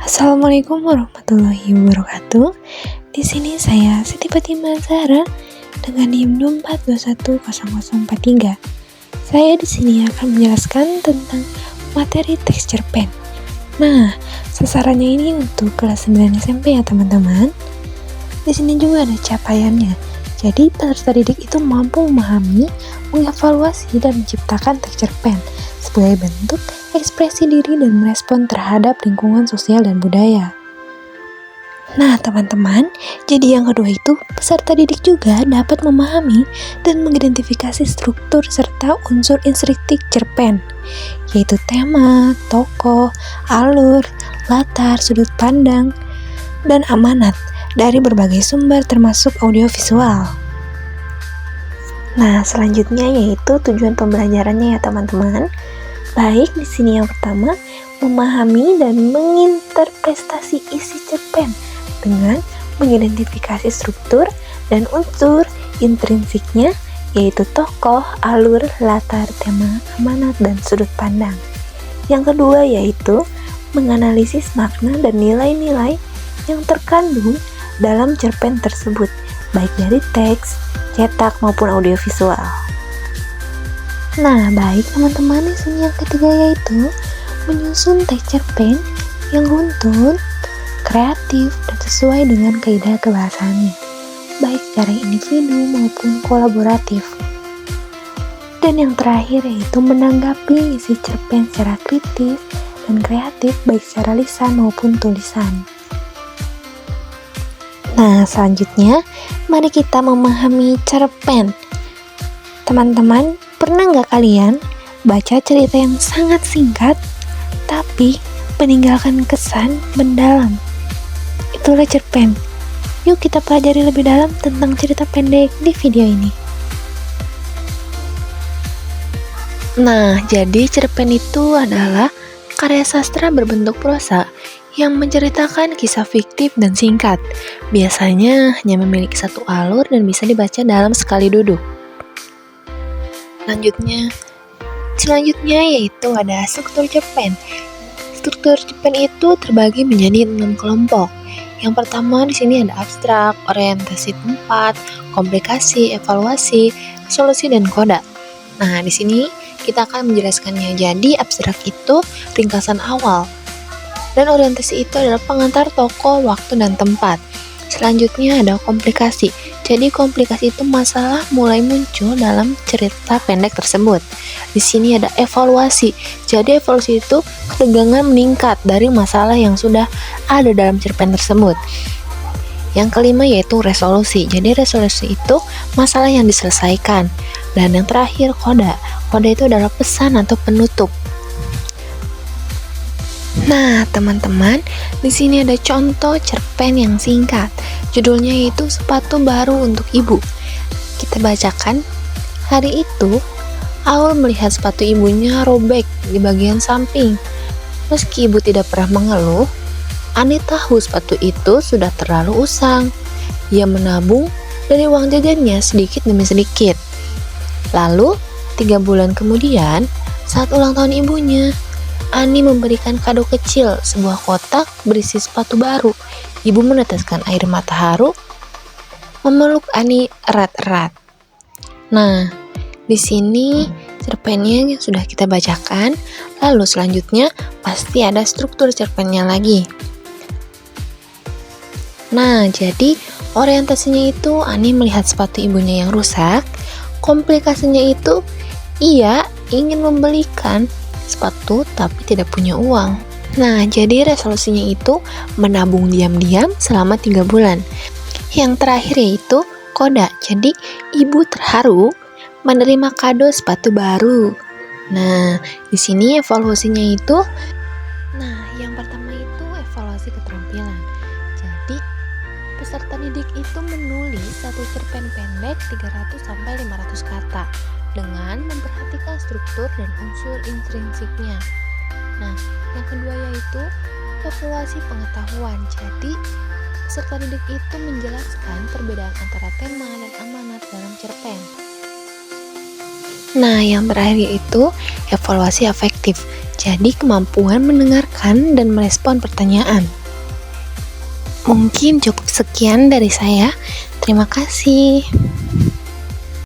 Assalamualaikum warahmatullahi wabarakatuh. Di sini saya Siti Fatimah Zahra dengan NIM 4210043. Saya di sini akan menjelaskan tentang materi teks cerpen. Nah, sasarannya ini untuk kelas 9 SMP ya teman-teman. Di sini juga ada capaiannya. Jadi peserta didik itu mampu memahami, mengevaluasi dan menciptakan teks cerpen sebagai bentuk ekspresi diri dan merespon terhadap lingkungan sosial dan budaya. Nah teman-teman, jadi yang kedua itu peserta didik juga dapat memahami dan mengidentifikasi struktur serta unsur instruktif cerpen, yaitu tema, tokoh, alur, latar, sudut pandang, dan amanat dari berbagai sumber termasuk audiovisual. Nah selanjutnya yaitu tujuan pembelajarannya ya teman-teman. Baik, di sini yang pertama, memahami dan menginterpretasi isi cerpen dengan mengidentifikasi struktur dan unsur intrinsiknya, yaitu tokoh, alur, latar, tema, amanat, dan sudut pandang. Yang kedua yaitu menganalisis makna dan nilai-nilai yang terkandung dalam cerpen tersebut, baik dari teks, cetak, maupun audiovisual. Nah, baik teman-teman, di sini yang ketiga yaitu menyusun teks cerpen yang runtun, kreatif, dan sesuai dengan kaidah kebahasaannya, baik secara individu maupun kolaboratif. Dan yang terakhir yaitu menanggapi isi cerpen secara kritis dan kreatif, baik secara lisan maupun tulisan. Nah, selanjutnya mari kita memahami cerpen. Teman-teman, pernah nggak kalian baca cerita yang sangat singkat tapi meninggalkan kesan mendalam? Itulah cerpen. Yuk kita pelajari lebih dalam tentang cerita pendek di video ini. Nah, jadi cerpen itu adalah karya sastra berbentuk prosa yang menceritakan kisah fiktif dan singkat. Biasanya hanya memiliki satu alur dan bisa dibaca dalam sekali duduk. Selanjutnya yaitu ada struktur cerpen. Struktur cerpen itu terbagi menjadi 6 kelompok. Yang pertama di sini ada abstrak, orientasi tempat, komplikasi, evaluasi, resolusi, dan koda. Nah, di sini kita akan menjelaskannya. Jadi abstrak itu ringkasan awal, dan orientasi itu adalah pengantar tokoh, waktu, dan tempat. Selanjutnya ada komplikasi. Jadi komplikasi itu masalah mulai muncul dalam cerita pendek tersebut. Di sini ada evaluasi. Jadi evaluasi itu ketegangan meningkat dari masalah yang sudah ada dalam cerpen tersebut. Yang kelima yaitu resolusi. Jadi resolusi itu masalah yang diselesaikan. Dan yang terakhir koda. Koda itu adalah pesan atau penutup. Nah, teman-teman, di sini ada contoh cerpen yang singkat. Judulnya yaitu Sepatu Baru untuk Ibu. Kita bacakan. Hari itu, Aul melihat sepatu ibunya robek di bagian samping. Meski ibu tidak pernah mengeluh, Ani tahu sepatu itu sudah terlalu usang. Ia menabung dari uang jajannya sedikit demi sedikit. Lalu, 3 bulan kemudian, saat ulang tahun ibunya, Ani memberikan kado kecil, sebuah kotak berisi sepatu baru. Ibu meneteskan air mata haru, memeluk Ani erat-erat. Nah, di sini cerpennya yang sudah kita bacakan. Lalu selanjutnya pasti ada struktur cerpennya lagi. Nah, jadi orientasinya itu Ani melihat sepatu ibunya yang rusak. Komplikasinya itu ia ingin membelikan sepatu tapi tidak punya uang. Nah, jadi resolusinya itu menabung diam-diam selama 3 bulan. Yang terakhir yaitu koda. Jadi ibu terharu menerima kado sepatu baru. Nah, di sini evaluasinya itu yang pertama itu evaluasi keterampilan. Jadi peserta didik itu menulis satu cerpen pendek 300 sampai 500 kata dengan memperhatikan struktur dan unsur intrinsiknya. Nah, yang kedua yaitu evaluasi pengetahuan. Jadi, peserta didik itu menjelaskan perbedaan antara tema dan amanat dalam cerpen. Nah, yang terakhir yaitu evaluasi afektif. Jadi, kemampuan mendengarkan dan merespon pertanyaan. Mungkin cukup sekian dari saya. Terima kasih.